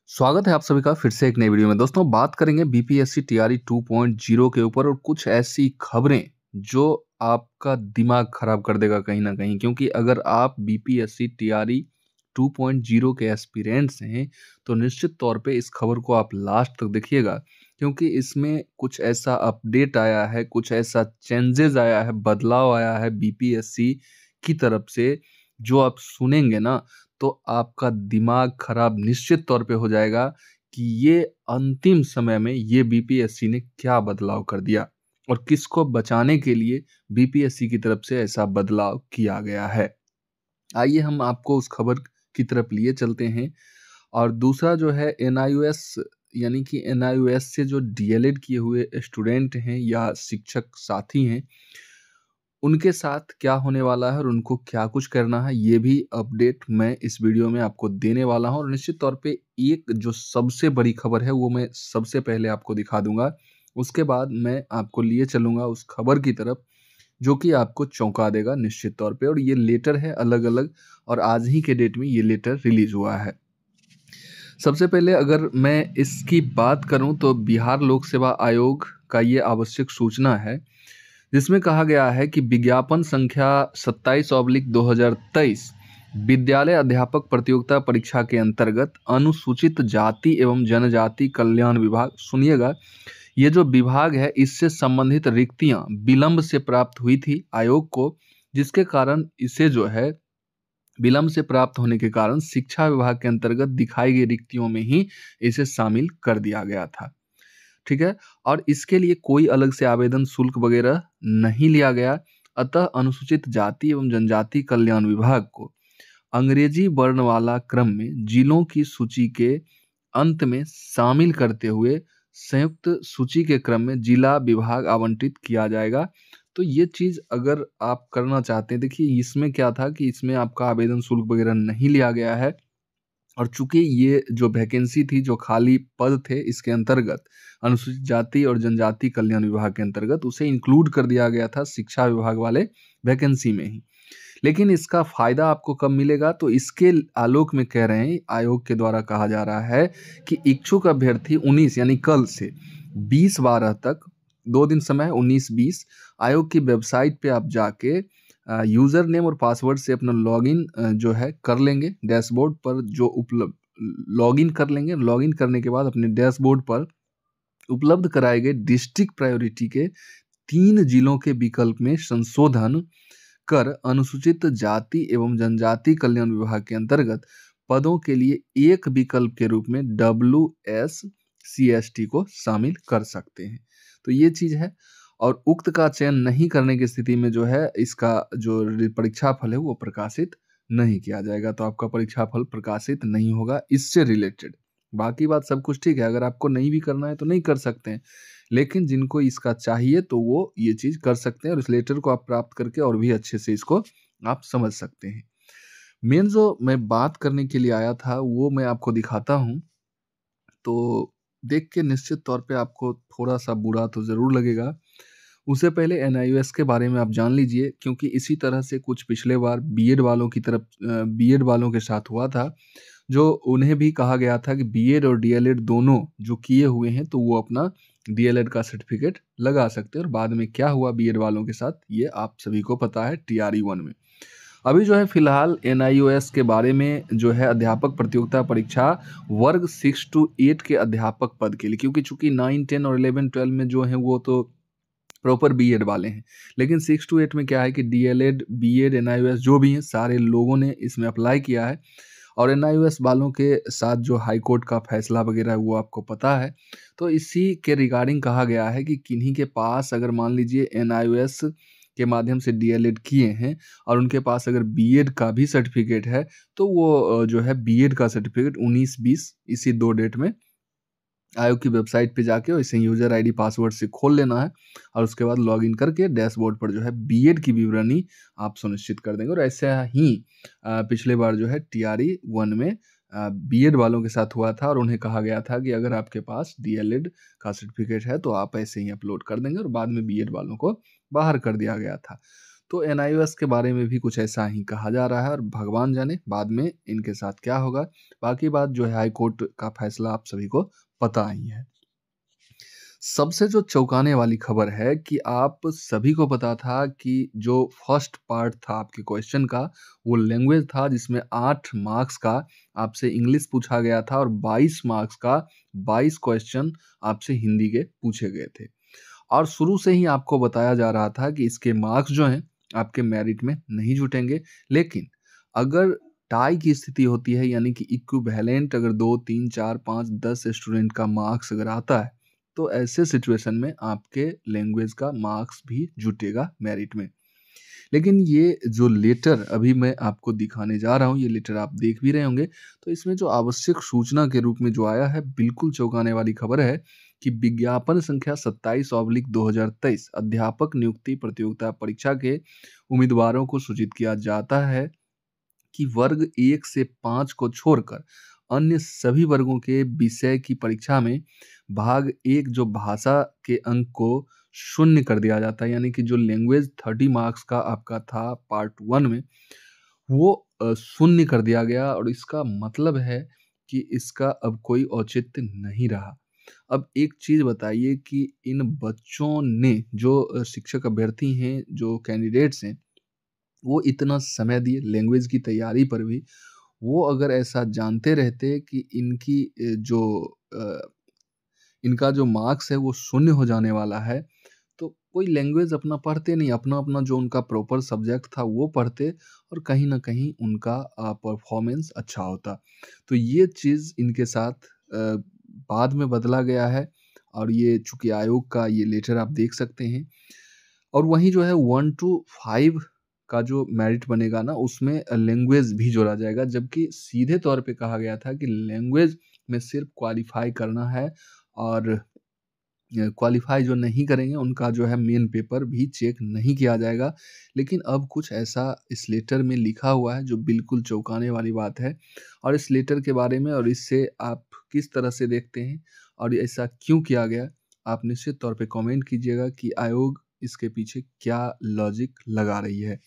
स्वागत है आप सभी का फिर से एक नई वीडियो में। दोस्तों बात करेंगे बीपीएससी टीआरई 2.0 के ऊपर और कुछ ऐसी खबरें जो आपका दिमाग खराब कर देगा कहीं ना कहीं, क्योंकि अगर आप बीपीएससी टीआरई 2.0 के एस्पिरेंट्स हैं तो निश्चित तौर पे इस खबर को आप लास्ट तक देखिएगा, क्योंकि इसमें कुछ ऐसा अपडेट आया है, कुछ ऐसा चेंजेस आया है, बदलाव आया है बीपीएससी की तरफ से, जो आप सुनेंगे ना तो आपका दिमाग खराब निश्चित तौर पे हो जाएगा कि ये अंतिम समय में ये बीपीएससी ने क्या बदलाव कर दिया और किसको बचाने के लिए बीपीएससी की तरफ से ऐसा बदलाव किया गया है। आइए हम आपको उस खबर की तरफ लिए चलते हैं। और दूसरा जो है एनआईओएस, यानी कि एनआईओएस से जो डीएलएड किए हुए स्टूडेंट हैं या शिक्षक साथी हैं, उनके साथ क्या होने वाला है और उनको क्या कुछ करना है, ये भी अपडेट मैं इस वीडियो में आपको देने वाला हूं। और निश्चित तौर पे एक जो सबसे बड़ी खबर है वो मैं सबसे पहले आपको दिखा दूंगा, उसके बाद मैं आपको लिए चलूंगा उस खबर की तरफ जो कि आपको चौंका देगा निश्चित तौर पे। और ये लेटर है अलग अलग, और आज ही के डेट में ये लेटर रिलीज हुआ है। सबसे पहले अगर मैं इसकी बात करूं तो बिहार लोक सेवा आयोग का ये आवश्यक सूचना है, जिसमें कहा गया है कि विज्ञापन संख्या 27/2023 विद्यालय अध्यापक प्रतियोगिता परीक्षा के अंतर्गत अनुसूचित जाति एवं जनजाति कल्याण विभाग, सुनिएगा, ये जो विभाग है इससे संबंधित रिक्तियां विलंब से प्राप्त हुई थी आयोग को, जिसके कारण इसे जो है विलंब से प्राप्त होने के कारण शिक्षा विभाग के अंतर्गत दिखाई गई रिक्तियों में ही इसे शामिल कर दिया गया था। ठीक है। और इसके लिए कोई अलग से आवेदन शुल्क वगैरह नहीं लिया गया। अतः अनुसूचित जाति एवं जनजाति कल्याण विभाग को अंग्रेजी वर्णमाला क्रम में जिलों की सूची के अंत में शामिल करते हुए संयुक्त सूची के क्रम में जिला विभाग आवंटित किया जाएगा। तो ये चीज अगर आप करना चाहते हैं, देखिए इसमें क्या था कि इसमें आपका आवेदन शुल्क वगैरह नहीं लिया गया है, और चूंकि ये जो वैकेंसी थी, जो खाली पद थे इसके अंतर्गत अनुसूचित जाति और जनजाति कल्याण विभाग के अंतर्गत, उसे इंक्लूड कर दिया गया था शिक्षा विभाग वाले वैकेंसी में ही। लेकिन इसका फायदा आपको कब मिलेगा, तो इसके आलोक में कह रहे हैं, आयोग के द्वारा कहा जा रहा है कि इच्छुक अभ्यर्थी 19 यानी कल से 20/12 तक, 2 दिन समय है, 19-20, आयोग की वेबसाइट पे आप जाके यूजर नेम और पासवर्ड से अपना लॉगिन जो है कर लेंगे। डैशबोर्ड पर जो उपलब्ध लॉगिन कर लेंगे, लॉगिन करने के बाद अपने डैशबोर्ड पर उपलब्ध कराए गए डिस्ट्रिक्ट प्रायोरिटी के 3 जिलों के विकल्प में संशोधन कर अनुसूचित जाति एवं जनजाति कल्याण विभाग के अंतर्गत पदों के लिए एक विकल्प के रूप में WSCST को शामिल कर सकते हैं। तो ये चीज है। और उक्त का चयन नहीं करने की स्थिति में जो है इसका जो परीक्षा फल है वो प्रकाशित नहीं किया जाएगा। तो आपका परीक्षा फल प्रकाशित नहीं होगा इससे रिलेटेड। बाकी बात सब कुछ ठीक है, अगर आपको नहीं भी करना है तो नहीं कर सकते हैं, लेकिन जिनको इसका चाहिए तो वो ये चीज कर सकते हैं, और इस लेटर को आप प्राप्त करके और भी अच्छे से इसको आप समझ सकते हैं। मेन जो मैं बात करने के लिए आया था वो मैं आपको दिखाता हूँ, तो देख के निश्चित तौर पे आपको थोड़ा सा बुरा तो जरूर लगेगा। उससे पहले एनआईओएस के बारे में आप जान लीजिए, क्योंकि इसी तरह से कुछ पिछले बार बीएड वालों की तरफ बीएड वालों के साथ हुआ था, जो उन्हें भी कहा गया था कि बीएड और डीएलएड दोनों जो किए हुए हैं तो वो अपना डीएलएड का सर्टिफिकेट लगा सकते हैं। और बाद में क्या हुआ बीएड वालों के साथ ये आप सभी को पता है टीआरई 1 में। अभी जो है फिलहाल एनआईओएस के बारे में जो है अध्यापक प्रतियोगिता परीक्षा वर्ग 6 to 8 के अध्यापक पद के लिए, क्योंकि चूंकि 9, 10 और 11, 12 में जो है वो तो प्रॉपर बीएड वाले हैं, लेकिन 6 to 8 में क्या है कि डीएलएड, बीएड, एनआईओएस जो भी हैं सारे लोगों ने इसमें अप्लाई किया है। और एनआईओएस वालों के साथ जो हाई कोर्ट का फैसला वगैरह है वो आपको पता है। तो इसी के रिगार्डिंग कहा गया है कि किन्हीं के पास अगर मान लीजिए एनआईओएस के माध्यम से डीएलएड किए हैं और उनके पास अगर बीएड का भी सर्टिफिकेट है, तो वो जो है बीएड का सर्टिफिकेट 19-20 इसी 2 डेट में आयोग की वेबसाइट पे जाके वैसे यूजर आईडी पासवर्ड से खोल लेना है, और उसके बाद लॉगिन करके डैशबोर्ड पर जो है बीएड की विवरणी आप सुनिश्चित कर देंगे। और ऐसा ही पिछले बार जो है टीआरई 1 में बीएड वालों के साथ हुआ था, और उन्हें कहा गया था कि अगर आपके पास डीएलएड का सर्टिफिकेट है तो आप ऐसे ही अपलोड कर देंगे, और बाद में बीएड वालों को बाहर कर दिया गया था। तो एनआईओएस के बारे में भी कुछ ऐसा ही कहा जा रहा है और भगवान जाने बाद में इनके साथ क्या होगा। बाकी बात जो है हाई कोर्ट का फैसला आप सभी को पता ही है। सबसे जो चौंकाने वाली खबर है कि आप सभी को पता था कि जो फर्स्ट पार्ट था आपके क्वेश्चन का, वो लैंग्वेज था जिसमें 8 मार्क्स का आपसे इंग्लिश पूछा गया था और 22 मार्क्स का 22 क्वेश्चन आपसे हिंदी के पूछे गए थे। और शुरू से ही आपको बताया जा रहा था कि इसके मार्क्स जो हैं आपके मेरिट में नहीं जुटेंगे। लेकिन अगर टाई की स्थिति होती है यानी कि इक्विवेलेंट अगर 2, 3, 4, 5, 10 स्टूडेंट का मार्क्स अगर आता है, तो ऐसे सिचुएशन में आपके लैंग्वेज का मार्क्स भी जुटेगा मेरिट में। लेकिन ये जो लेटर अभी मैं आपको दिखाने जा रहा हूँ, ये लेटर आप देख भी रहे होंगे, तो इसमें जो आवश्यक सूचना के रूप में जो आया है, बिल्कुल चौंकाने वाली खबर है कि विज्ञापन संख्या 27/2023 अध्यापक नियुक्ति प्रतियोगिता परीक्षा के उम्मीदवारों को सूचित किया जाता है कि वर्ग 1 से 5 को छोड़कर अन्य सभी वर्गों के विषय की परीक्षा में भाग 1 जो भाषा के अंक को शून्य कर दिया जाता है, यानी कि जो लैंग्वेज 30 मार्क्स का आपका था पार्ट 1 में, वो शून्य कर दिया गया और इसका मतलब है कि इसका अब कोई औचित्य नहीं रहा। अब एक चीज़ बताइए कि इन बच्चों ने जो शिक्षक अभ्यर्थी हैं, जो कैंडिडेट्स हैं, वो इतना समय दिए लैंग्वेज की तैयारी पर भी, वो अगर ऐसा जानते रहते कि इनका जो मार्क्स है वो शून्य हो जाने वाला है, तो कोई लैंग्वेज अपना पढ़ते नहीं, अपना-अपना जो उनका प्रॉपर सब्जेक्ट था वो पढ़ते और कहीं न कहीं उनका परफ़ॉर्मेंस अच्छा होता। तो ये चीज़ इनके साथ बाद में बदला गया है और ये चूँकि आयोग का ये लेटर आप देख सकते हैं। और वहीं जो है 1 टू 5 का जो मेरिट बनेगा ना उसमें लैंग्वेज भी जोड़ा जाएगा, जबकि सीधे तौर पे कहा गया था कि लैंग्वेज में सिर्फ़ क्वालीफ़ाई करना है और क्वालीफ़ाई जो नहीं करेंगे उनका जो है मेन पेपर भी चेक नहीं किया जाएगा। लेकिन अब कुछ ऐसा इस लेटर में लिखा हुआ है जो बिल्कुल चौंकाने वाली बात है और इस लेटर के बारे में और इससे आप किस तरह से देखते हैं और ऐसा क्यों किया गया? आप निश्चित तौर पे कमेंट कीजिएगा कि आयोग इसके पीछे क्या लॉजिक लगा रही है।